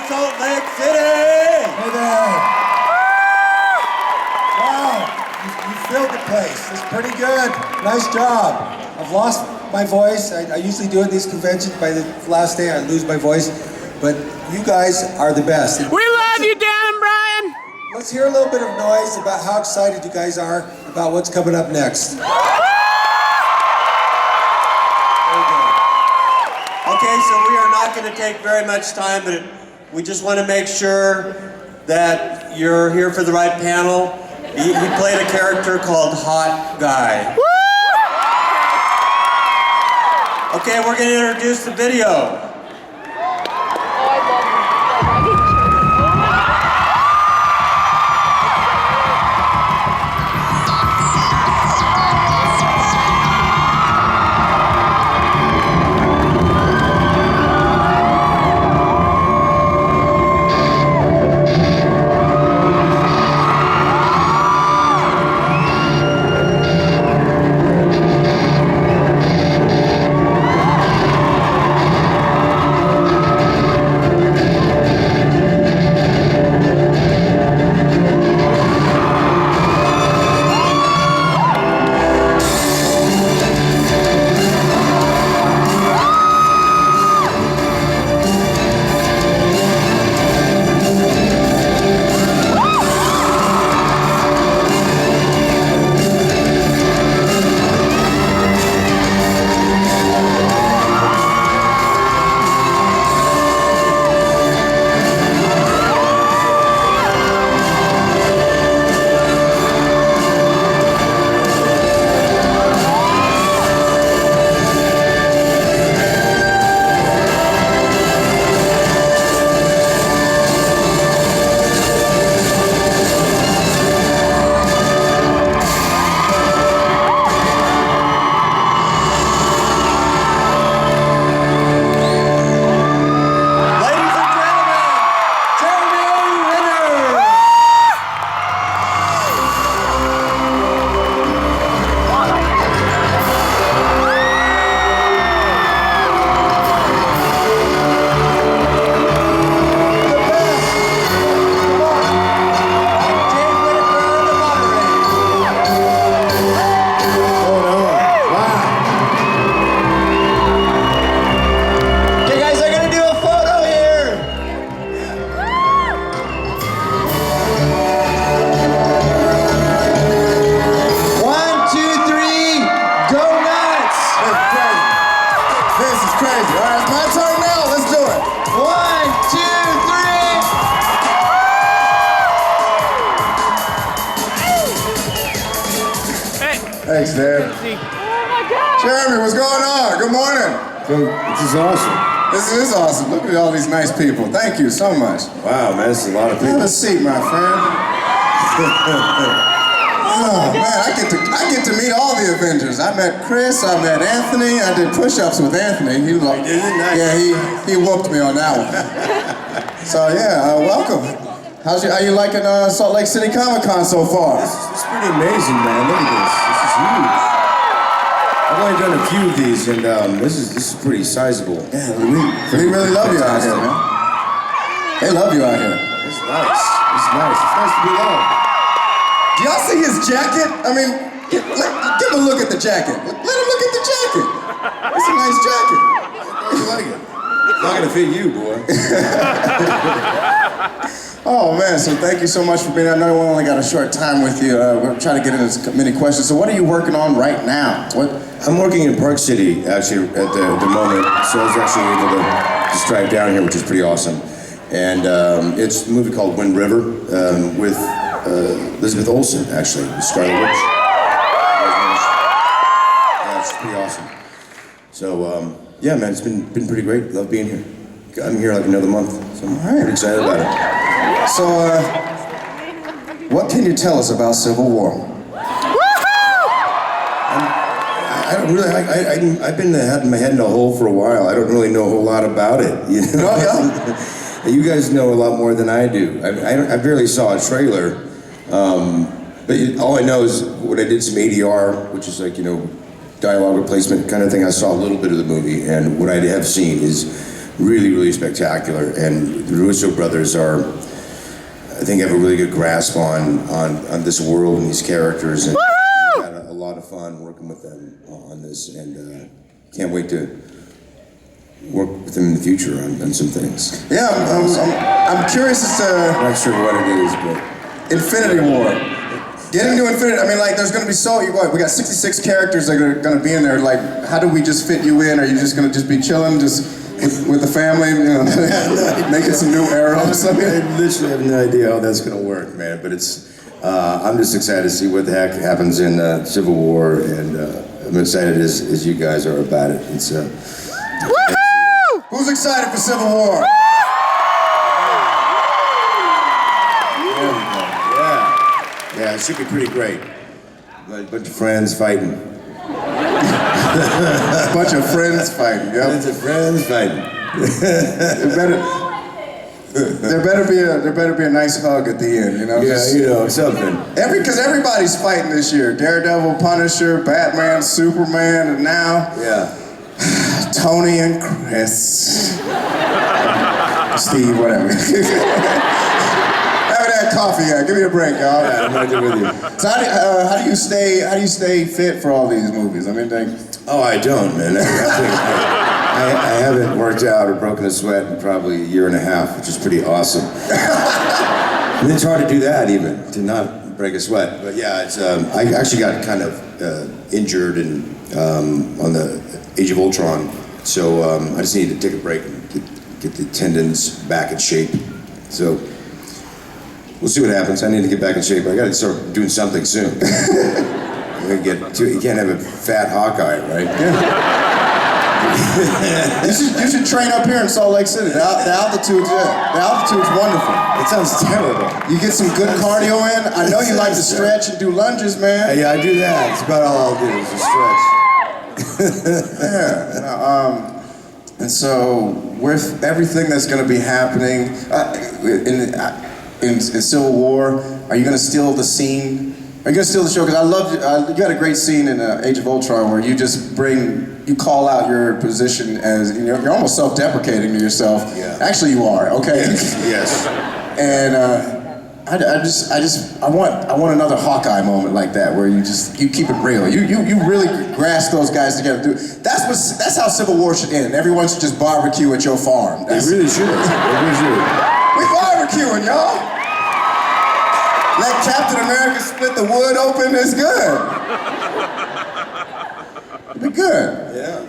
Salt Lake City! Hey there! Wow, you filled the place. It's pretty good. Nice job. I've lost my voice. I usually do at these conventions. By the last day, I lose my voice. But you guys are the best. We love you, Dan and Brian! Let's hear a little bit of noise about how excited you guys are about what's coming up next. Okay, so we are not going to take very much time, but we just want to make sure that you're here for the right panel. He played a character called Hot Guy. Okay, we're going to introduce the video. Thanks, Dad. Oh my God! Jeremy, what's going on? Good morning. This is awesome. This is awesome. Look at all these nice people. Thank you so much. Wow, man, this is a lot of people. Have a seat, my friend. Oh man, I get to meet all the Avengers. I met Chris, I met Anthony, I did push-ups with Anthony. He loved, yeah, he whooped me on that one. So yeah, welcome. How you liking Salt Lake City Comic Con so far? It's pretty amazing, man. Look at this. This is huge. I've only done a few of these, and this is pretty sizable. Yeah, we really love you out here, man. They love you out here. It's nice. It's nice. It's nice to be loved. Do y'all see his jacket? I mean, give him a look at the jacket. Let him look at the jacket. It's a nice jacket. You like it? It's not gonna fit you, boy. Oh man, so thank you so much for being here. I know we only got a short time with you. We're trying to get into as many questions. So what are you working on right now? What? I'm working in Park City, actually, at the moment. So I was actually able to just drive down here, which is pretty awesome. And it's a movie called Wind River with Elizabeth Olsen, actually, the Scarlet Witch. Yeah, it's pretty awesome. So, yeah, man, it's been pretty great. Love being here. I'm here like another month, so I'm pretty excited about it. So, what can you tell us about Civil War? I don't really. I've been had my head in a hole for a while. I don't really know a whole lot about it. You know? You guys know a lot more than I do. I barely saw a trailer, but all I know is when I did some ADR, which is like dialogue replacement kind of thing. I saw a little bit of the movie, and what I have seen is really, really spectacular. And the Russo brothers are, I think, have a really good grasp on this world and these characters. And we've had a lot of fun working with them on this, and can't wait to work with them in the future on some things. Yeah, I'm curious as to I'm not sure what it is, but Infinity War. Getting to Infinity, I mean, like, there's gonna be we got 66 characters that are gonna be in there. Like, how do we just fit you in? Are you just gonna be chilling, just with the family, you know, making some new arrows? I literally have no idea how that's gonna work, man. But it's, I'm just excited to see what the heck happens in Civil War, and I'm excited as you guys are about it. It's Who's excited for Civil War? Yeah, it should be pretty great. Like a bunch of friends fighting. A bunch of friends fighting, yeah. Bunch of friends fighting. There better be a nice hug at the end, you know? Yeah, you know, something. Because everybody's fighting this year. Daredevil, Punisher, Batman, Superman, and now Tony and Chris. Steve, whatever. Haven't had coffee yet. Give me a break, y'all. Yeah, I'm right there with you. So how do you stay fit for all these movies? I mean, Oh, I don't, man. I haven't worked out or broken a sweat in probably a year and a half, which is pretty awesome. And it's hard to do that even, to not break a sweat. But yeah, it's I actually got kind of injured on the Age of Ultron, so I just needed to take a break and get the tendons back in shape. So we'll see what happens. I need to get back in shape. I got to start doing something soon. You can't have a fat Hawkeye, right? Yeah. you should train up here in Salt Lake City. The altitude's wonderful. It sounds terrible. You get some good cardio in. I know you like to stretch and do lunges, man. Yeah, I do that. It's about all I'll do is just stretch. Yeah. And so with everything that's going to be happening in Civil War, are you going to steal the scene? Are you going to steal the show? Because I love you had a great scene in Age of Ultron where you just you call out your position as, you know, you're almost self-deprecating to yourself. Yeah. Actually, you are. Okay. Yes. And I want another Hawkeye moment like that where you keep it real. You really grasp those guys together. That's how Civil War should end. Everyone should just barbecue at your farm. They really should. We barbecuing, y'all. Let Captain America split the wood open. It's good. It'll be good. Yeah.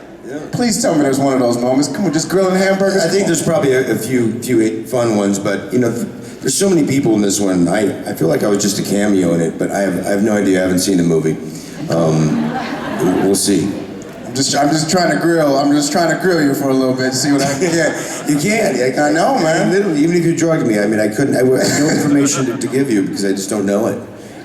Please tell me there's one of those moments. Come on, just grilling hamburgers. I think there's probably a few fun ones, but you know, there's so many people in this one. I feel like I was just a cameo in it, but I have no idea. I haven't seen the movie. We'll see. I'm just trying to grill. I'm just trying to grill you for a little bit to see what I can get. You can't. I know, man. Literally, even if you drugged me, I mean, I have no information to give you because I just don't know it.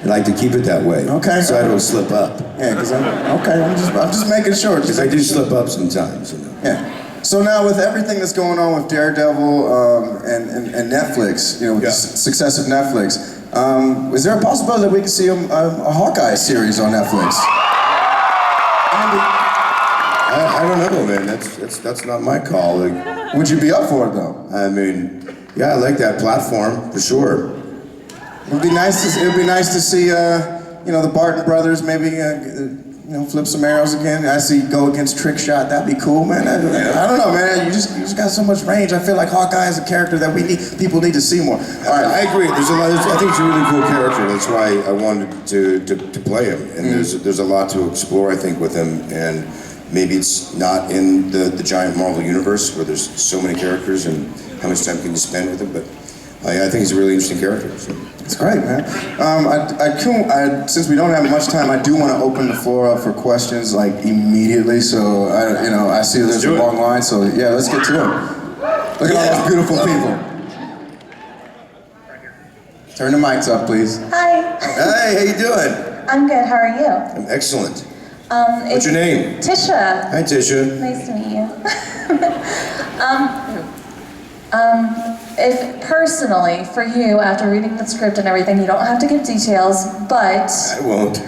I like to keep it that way. Okay. So I don't slip up. Yeah, because I'm just making sure. Because I do slip up sometimes, you know. Yeah. So now with everything that's going on with Daredevil and Netflix, you know, with the success of Netflix, is there a possibility that we could see a Hawkeye series on Netflix? I don't know, man. That's not my call. Like, would you be up for it though? I mean, yeah, I like that platform for sure. It'd be nice to see, you know, the Barton brothers maybe, you know, flip some arrows again. I see go against trick shot. That'd be cool, man. I don't know, man. You just got so much range. I feel like Hawkeye is a character that people need to see more. All right, I agree. There's a lot. I think it's a really cool character. That's why I wanted to play him. And there's a lot to explore, I think, with him. And maybe it's not in the giant Marvel universe where there's so many characters and how much time can you spend with him. But I think he's a really interesting character. So. It's great, man. Since we don't have much time, I do want to open the floor up for questions like immediately. So I see there's a long line. So yeah, let's get to them. Look at all those beautiful people. Turn the mics up, please. Hi. Hey, how you doing? I'm good. How are you? I'm excellent. What's your name? Tisha. Hi, Tisha. Nice to meet you. If personally, for you, after reading the script and everything, you don't have to give details, but... I won't.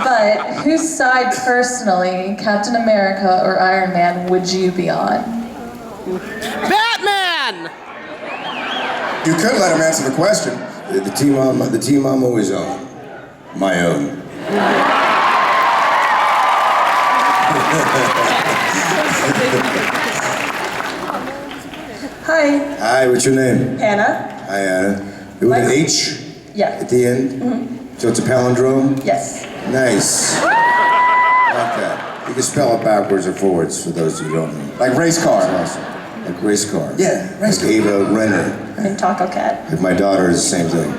But whose side personally, Captain America or Iron Man, would you be on? Batman! You could let him answer the question. The team I'm always on. My own. Hi, Hi, what's your name? Hannah. Hi, Anna. With an H Yeah. at the end? So it's a palindrome? Yes. Nice. I like that. You can spell it backwards or forwards for those who don't know. Like race car. That's awesome. Like race car. Yeah, race like Ava Renner. And Taco Cat. Like my daughter is the same thing.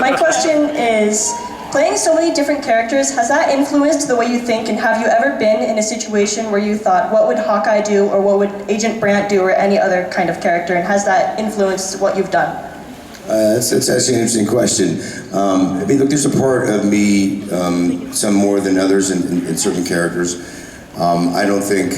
My question is, playing so many different characters, has that influenced the way you think, and have you ever been in a situation where you thought, what would Hawkeye do, or what would Agent Brandt do, or any other kind of character, and has that influenced what you've done? That's actually an interesting question. I mean, look, there's a part of me, some more than others in certain characters. I don't think,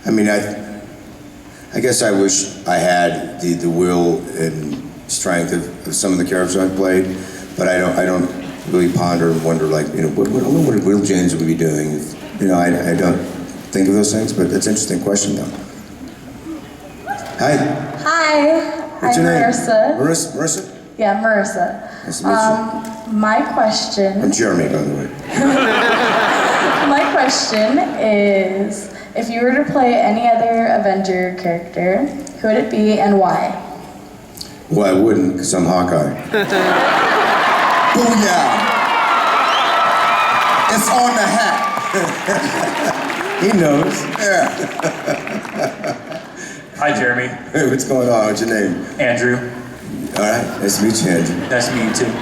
I mean, I guess I wish I had the will and strength of some of the characters I've played, but I don't really ponder and wonder, like, you know, what Will James would be doing? You know, I don't think of those things, but that's an interesting question, though. Hi. Hi. What's I'm your name? Marissa. Marissa? Yeah, Marissa. Nice to meet you. My question. I'm Jeremy, by the way. My question is, if you were to play any other Avenger character, who would it be and why? Well, I wouldn't, because I'm Hawkeye. Booyah! It's on the hat. He knows. Yeah. Hi, Jeremy. Hey, what's going on? What's your name? Andrew. All right, nice to meet you, Andrew. Nice to meet you too.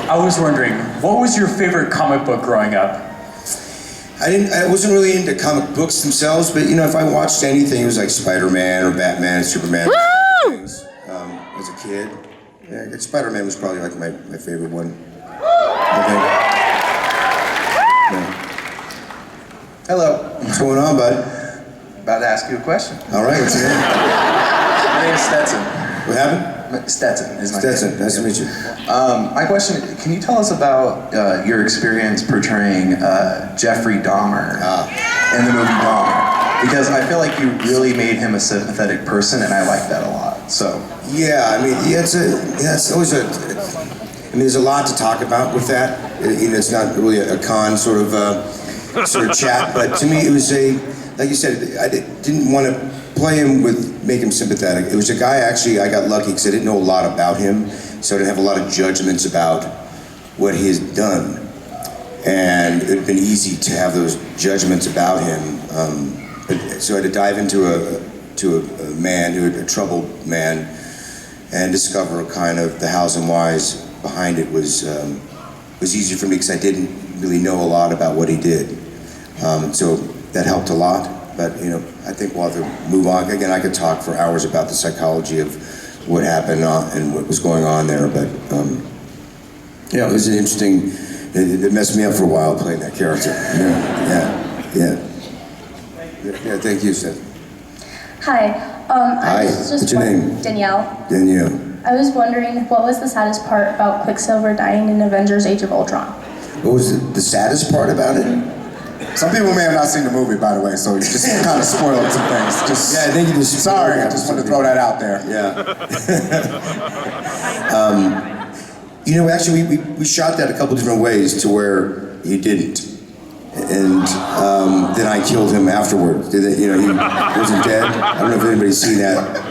I was wondering, what was your favorite comic book growing up? I wasn't really into comic books themselves, but you know, if I watched anything, it was like Spider-Man or Batman, Superman. Things, as a kid. Yeah, I guess Spider-Man was probably like my favorite one. I think. Yeah. Hello. What's going on, bud? About to ask you a question. All right, what's your name? My name is Stetson. What happened? Stetson is my Stetson, name. nice to meet you. My question, can you tell us about your experience portraying Jeffrey Dahmer in the movie Dahmer? Because I feel like you really made him a sympathetic person, and I like that a lot. So. Yeah, I mean, it's always I mean, there's a lot to talk about with that. It's not really a con sort of chat, but to me, it was like you said, I didn't want to play him make him sympathetic. It was a guy, actually, I got lucky because I didn't know a lot about him, so I didn't have a lot of judgments about what he has done. And it'd been easy to have those judgments about him. So I had to dive into a man, a troubled man, and discover kind of the hows and whys behind it was easy for me because I didn't really know a lot about what he did. So that helped a lot. But you know, I think we'll have to move on. Again, I could talk for hours about the psychology of what happened and what was going on there. But yeah, it was an interesting. It messed me up for a while playing that character. Yeah. Thank you, Seth. Hi. Hi. I was just What's your name? Danielle. Danielle. I was wondering, what was the saddest part about Quicksilver dying in Avengers: Age of Ultron? What was the saddest part about it? Some people may have not seen the movie, by the way, so you just kind of spoiled some things. Yeah, I think you just. Sorry, I just wanted to throw that out there. Yeah. You know, actually, we shot that a couple different ways to where he didn't, and then I killed him afterwards. You know, he wasn't dead. I don't know if anybody's seen that.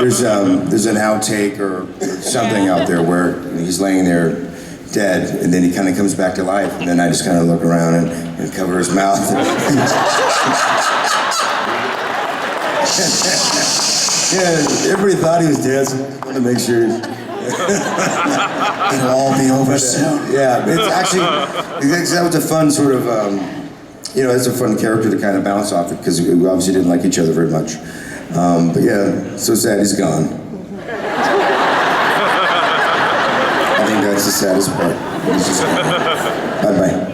There's an outtake or something out there where he's laying there dead, and then he kind of comes back to life, and then I just kind of look around and cover his mouth. Yeah, everybody thought he was dead, so I wanted to make sure. It'll all be over soon. Yeah, it's actually, that was a fun sort of, you know, it's a fun character to kind of bounce off it, because we obviously didn't like each other very much. But yeah, so sad he's gone. I think that's the saddest part. He's just gone. Bye-bye.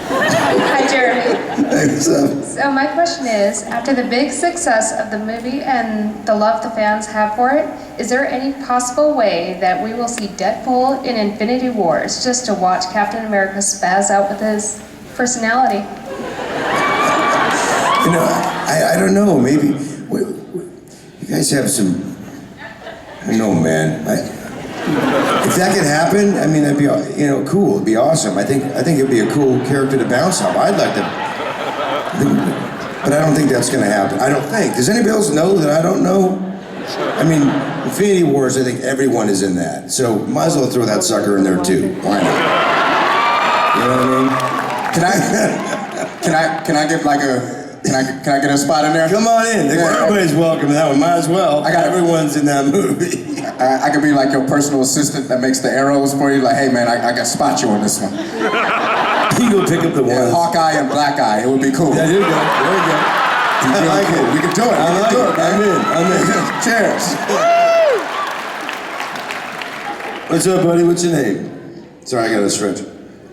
Hi, Jeremy. Hey, what's up? So my question is, after the big success of the movie and the love the fans have for it, is there any possible way that we will see Deadpool in Infinity Wars just to watch Captain America spaz out with his personality? You know, I don't know. Maybe you guys have some. I don't know, man. If that could happen, I mean, that'd be cool. It'd be awesome. I think it'd be a cool character to bounce off. I'd like to, but I don't think that's gonna happen. I don't think. Does anybody else know that I don't know? I mean, Infinity Wars. I think everyone is in that. So might as well throw that sucker in there too. Why not? You know what I mean? Can I get like a? Can I get a spot in there? Come on in. Everybody's welcome to that one. Might as well. Everyone's in that movie. I could be like your personal assistant that makes the arrows for you. Like, hey man, I got spot you on this one. You go pick up the ones. Hawkeye and Black Eye. It would be cool. Yeah, there you go. There you go. I like it. We can do it. I like it. I'm in. Cheers. What's up, buddy? What's your name? Sorry, I got to stretch.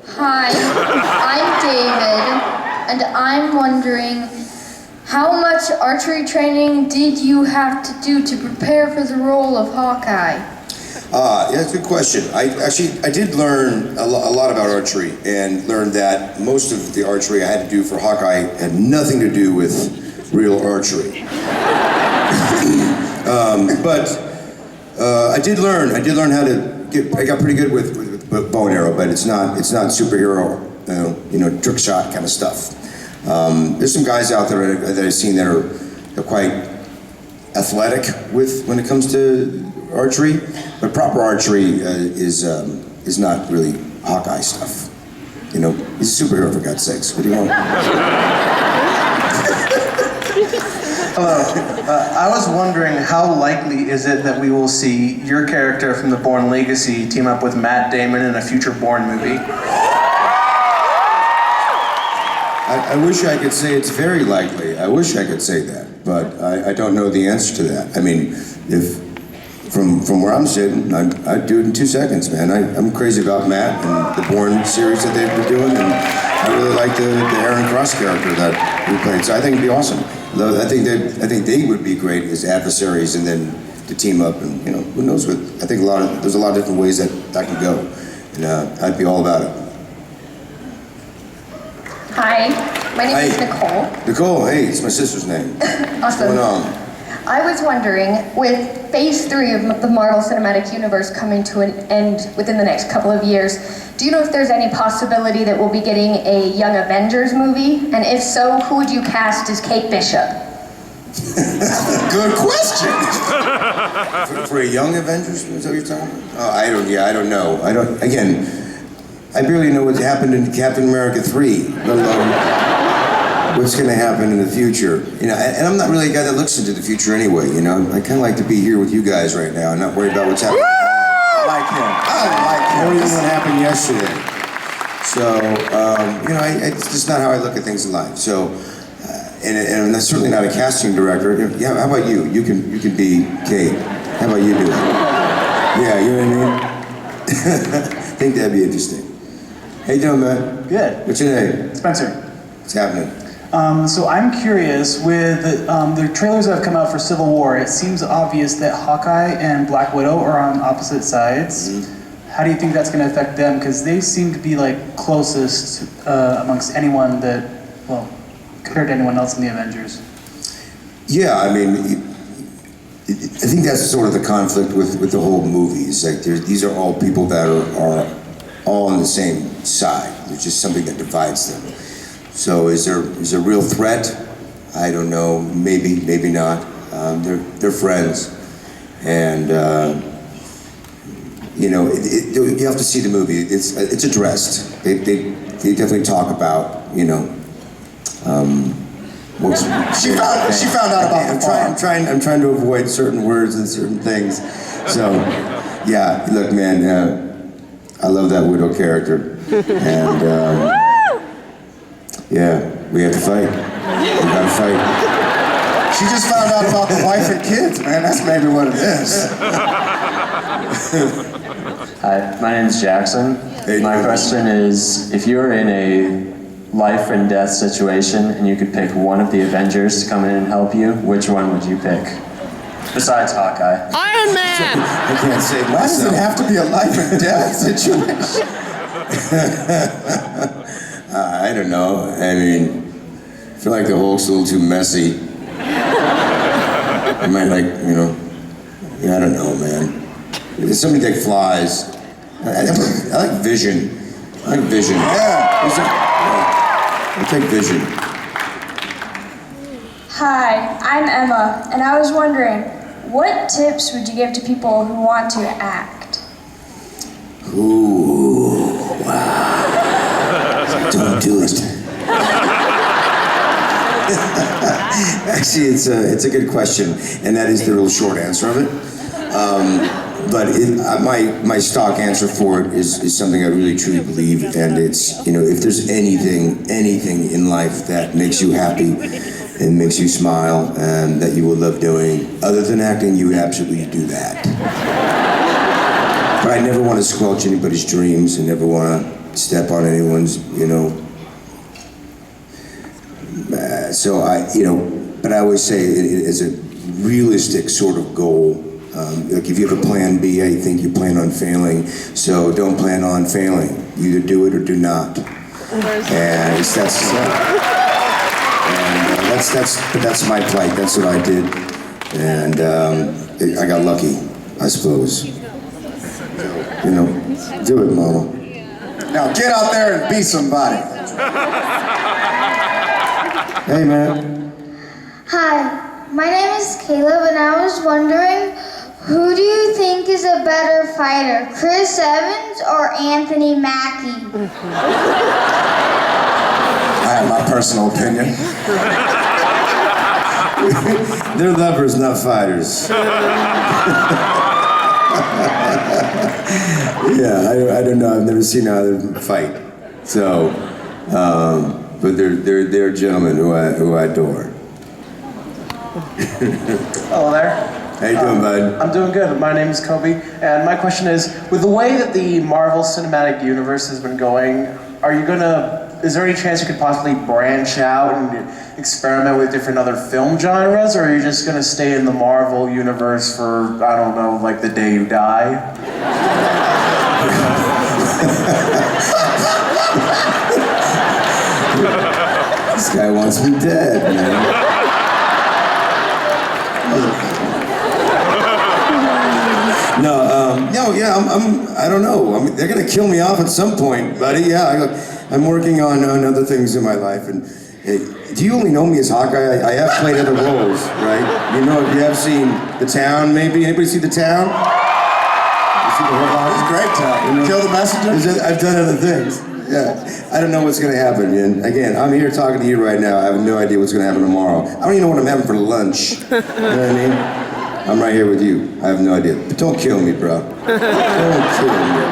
Hi, I'm David, and I'm wondering, how much archery training did you have to do to prepare for the role of Hawkeye? Yeah, that's a good question. I did learn a lot about archery, and learned that most of the archery I had to do for Hawkeye had nothing to do with real archery. But I did learn how to get. I got pretty good with bow and arrow, but it's not superhero, trick shot kind of stuff. There's some guys out there that I've seen that are quite athletic when it comes to archery, but proper archery is not really Hawkeye stuff. He's a superhero, for God's sakes. What do you want? Hello. I was wondering, how likely is it that we will see your character from the Bourne Legacy team up with Matt Damon in a future Bourne movie? I wish I could say it's very likely. I wish I could say that, but I don't know the answer to that. I mean, if from where I'm sitting, I'd do it in 2 seconds, man. I'm crazy about Matt and the Bourne series that they've been doing, and I really like the Aaron Cross character that we played. So I think it'd be awesome. I think they would be great as adversaries, and then to team up, and who knows what. I think there's a lot of different ways that can go, and I'd be all about it. Hi, my name is Nicole. Nicole, hey, it's my sister's name. Awesome. What's going on? I was wondering, with Phase 3 of the Marvel Cinematic Universe coming to an end within the next couple of years, do you know if there's any possibility that we'll be getting a Young Avengers movie? And if so, who would you cast as Kate Bishop? Good question. for a Young Avengers, is that what you're talking about? I don't know. I barely know what happened in Captain America 3, let alone what's going to happen in the future. And I'm not really a guy that looks into the future anyway. I kind of like to be here with you guys right now and not worry about what's happening. I like him. More than what happened yesterday. So, it's just not how I look at things in life. So, and I'm certainly not a casting director. Yeah, how about you? You can be Kate. How about you do it? Yeah, you know what I mean? I think that'd be interesting. How you doing, man? Good. What's your name? Spencer. What's happening? So I'm curious, with the trailers that have come out for Civil War, it seems obvious that Hawkeye and Black Widow are on opposite sides. Mm-hmm. How do you think that's going to affect them? Because they seem to be closest amongst anyone compared to anyone else in the Avengers. Yeah, I mean, I think that's sort of the conflict with the whole movies. These are all people that are all on the same side. There's just something that divides them. So is there a real threat? I don't know. Maybe not. They're friends, and you have to see the movie. It's addressed. They definitely talk about She found out about the farm. I'm trying to avoid certain words and certain things. So yeah, look, man. I love that Widow character, and yeah, we have to fight. We gotta fight. She just found out about the wife and kids, man. That's maybe what it is. Hi, my name is Jackson. My question is, if you're in a life and death situation, and you could pick one of the Avengers to come in and help you, which one would you pick? Besides Hawkeye. Iron Man! I can't say Why does it myself. have to be a life and death situation? I don't know. I mean, I feel like the Hulk's a little too messy. I might like, you know, I don't know, man. There's somebody that flies. I like Vision. I like Vision. Yeah. I'll take Vision. Hi, I'm Emma, and I was wondering, what tips would you give to people who want to act? Ooh, wow. Don't do it. Actually, it's a good question, and that is the real short answer of it. But my stock answer for it is something I really truly believe, and it's, you know, if there's anything in life that makes you happy and makes you smile and that you will love doing, other than acting, you absolutely do that. But I never want to squelch anybody's dreams. I never want to step on anyone's, you know. So but I always say it as a realistic sort of goal. Like if you have a plan B, I think you plan on failing. So don't plan on failing. You either do it or do not. And it's that simple. And that's my plight. That's what I did. And I got lucky, I suppose. You know, do it, mama. Now get out there and be somebody. Hey, man. Hi, my name is Caleb, and I was wondering, who do you think is a better fighter, Chris Evans or Anthony Mackie? I have my personal opinion. They're lovers, not fighters. Yeah, I don't know. I've never seen either fight. So, but they're gentlemen who I adore. Hello there. How you doing, bud? I'm doing good. My name is Kobe, and my question is, with the way that the Marvel Cinematic Universe has been going, is there any chance you could possibly branch out and experiment with different other film genres, or are you just gonna stay in the Marvel universe for, I don't know, like the day you die? This guy wants me dead, man. I don't know. I mean, they're gonna kill me off at some point, buddy. Yeah, I'm working on other things in my life. And hey, do you only know me as Hawkeye? I have played other roles, right? You know, you have seen The Town, maybe. Anybody see The Town? You see the whole It's a great time. You know, Kill the messenger? I've done other things. Yeah, I don't know what's gonna happen. And again, I'm here talking to you right now. I have no idea what's gonna happen tomorrow. I don't even know what I'm having for lunch. You know what I mean? I'm right here with you. I have no idea. But don't kill me, bro. Don't kill me.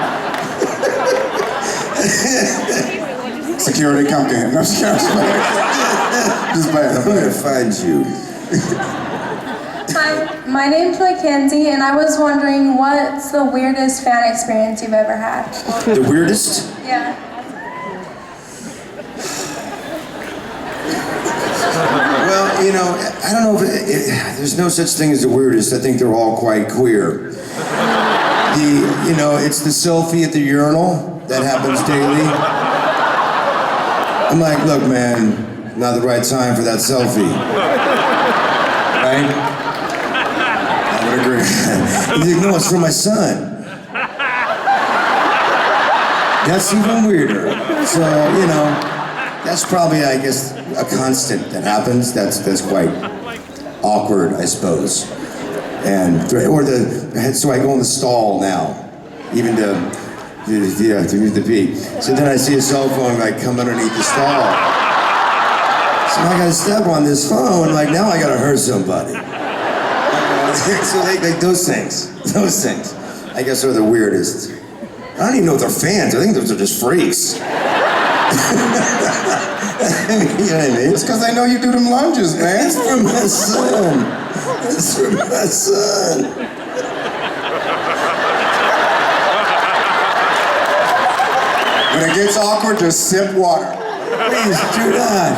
Security, come to him. No, just bad. I'm gonna find you. Hi, my name's Mackenzie, and I was wondering, what's the weirdest fan experience you've ever had? The weirdest? Yeah. Well, you know, I don't know if there's no such thing as the weirdest. I think they're all quite queer. It's the selfie at the urinal that happens daily. I'm like, look, man, not the right time for that selfie. Right? I would agree. He's like, no, it's for my son. That's even weirder. So, you know, that's probably, I guess, a constant that happens. That's quite awkward, I suppose. So I go in the stall now, even to use the pee. So then I see a cell phone like come underneath the stall. So I gotta step on this phone, like now I gotta hurt somebody. So those things, I guess are the weirdest. I don't even know if they're fans. I think those are just freaks. You know what I mean? It's because they know you do them lunges, man. It's for my son. It's for my son. When it gets awkward, just sip water. Please do not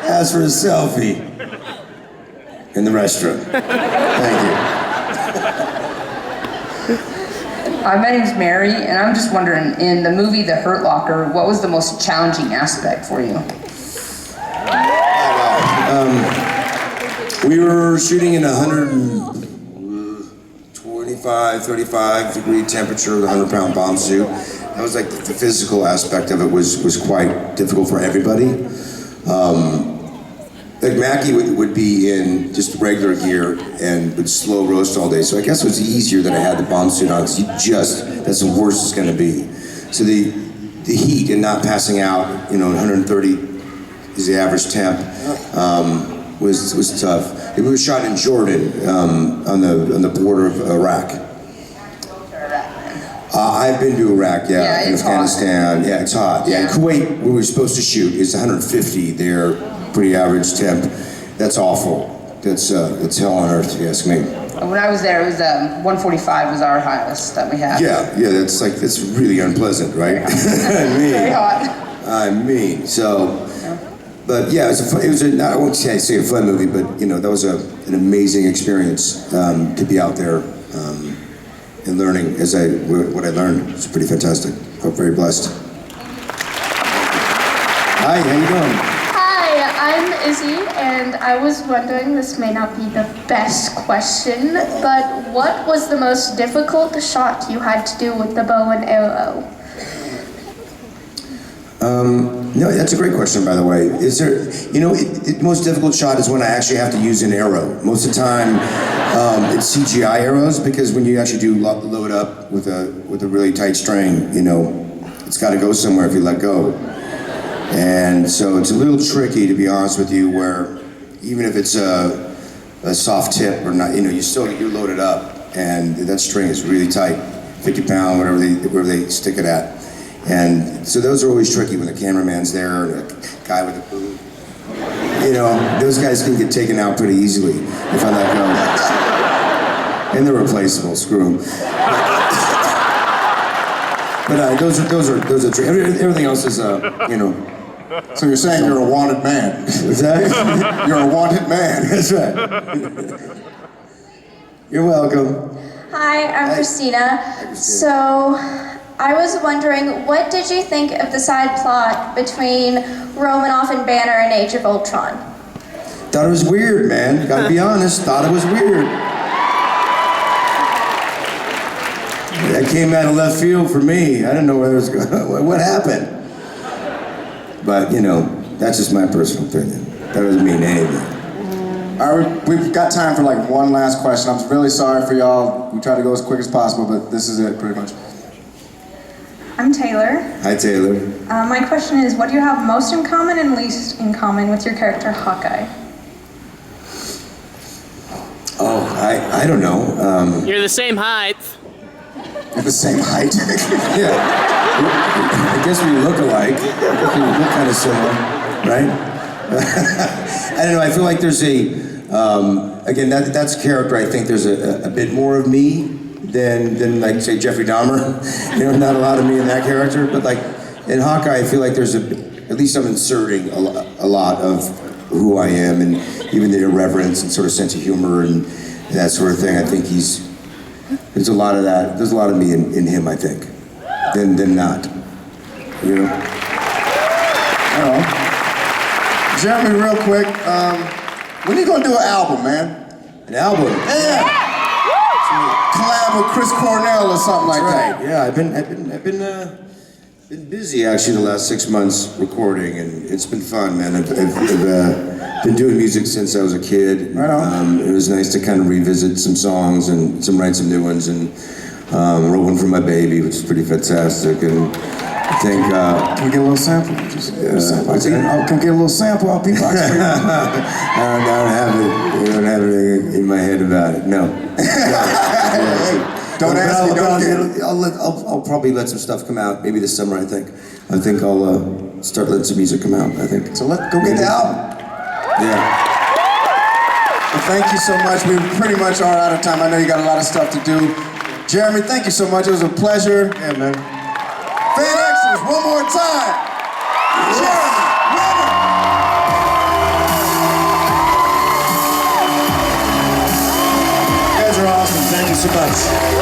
ask for a selfie in the restroom. Thank you. My name's Mary, and I'm just wondering, in the movie The Hurt Locker, what was the most challenging aspect for you? We were shooting in 125, 35 degree temperature with a 100-pound bomb suit. That was like the physical aspect of it was quite difficult for everybody. Like Mackie would be in just regular gear and would slow roast all day. So I guess it was easier that I had the bomb suit on because that's the worst it's gonna be. So the heat and not passing out, 130 is the average temp, was tough. It was shot in Jordan, on the border of Iraq. I've been to Iraq, yeah, in Afghanistan. Hot. Yeah, it's hot. Yeah, in Kuwait, where we were supposed to shoot, is 150 there, pretty average temp. That's awful. That's hell on earth, if you ask me. When I was there, it was 145 was our highest that we had. Yeah, that's really unpleasant, right? Very hot. I mean, so. But yeah, it was I won't say a fun movie, but that was an amazing experience to be out there and learning what I learned. It's pretty fantastic. Felt very blessed. Hi, how you doing? Hi, I'm Izzy, and I was wondering, this may not be the best question, but what was the most difficult shot you had to do with the bow and arrow? No, that's a great question, by the way. Is there, the most difficult shot is when I actually have to use an arrow. Most of the time, it's CGI arrows, because when you actually do load up with a really tight string, it's got to go somewhere if you let go. And so it's a little tricky, to be honest with you, where even if it's a soft tip or not, you're loaded up, and that string is really tight, 50 pound, wherever they stick it at. And so those are always tricky when the cameraman's there and a guy with a boom. Those guys can get taken out pretty easily if I let go. And they're replaceable, screw them. But those are tricky. Everything else is, So you're saying you're a wanted man? What's that? You're a wanted man. That's right. You're welcome. Hi, I'm Christina. So, I was wondering, what did you think of the side plot between Romanoff and Banner in Age of Ultron? Thought it was weird, man. Gotta be honest, thought it was weird. That came out of left field for me. I didn't know where it was going. What happened? But, that's just my personal opinion. That doesn't mean anything. All right, we've got time for like one last question. I'm really sorry for y'all. We try to go as quick as possible, but this is it, pretty much. I'm Taylor. Hi, Taylor. My question is, what do you have most in common and least in common with your character Hawkeye? Oh, I don't know. You're the same height. You're the same height? Yeah. I guess we look alike. We look kind of similar, right? I don't know, I feel like there's again, that's a character, I think there's a bit more of me than like, say, Jeffrey Dahmer. Not a lot of me in that character, but like, in Hawkeye, I feel like there's at least I'm inserting a lot of who I am, and even the irreverence and sort of sense of humor and that sort of thing. I think there's a lot of that, there's a lot of me in him, I think, than not, I don't know. Jeremy, real quick, when are you gonna do an album, man? An album? Yeah! Collab with Chris Cornell or something like that. Yeah, I've been busy actually the last 6 months recording, and it's been fun, man. I've been doing music since I was a kid. Right on. It was nice to kind of revisit some songs and write some new ones, and wrote one for my baby, which is pretty fantastic. And I think can we get a little sample? Just can get a little sample. I'll beatbox for you. I don't have anything in my head about it. No. Don't ask me, don't get it. I'll probably let some stuff come out maybe this summer. I think I'll start letting some music come out. I think. So let's go get the album. Yeah. Well, thank you so much. We pretty much are out of time. I know you got a lot of stuff to do. Jeremy, thank you so much. It was a pleasure. Yeah, man. Fanx16, one more time. Jeremy. awesome. Thank you so much.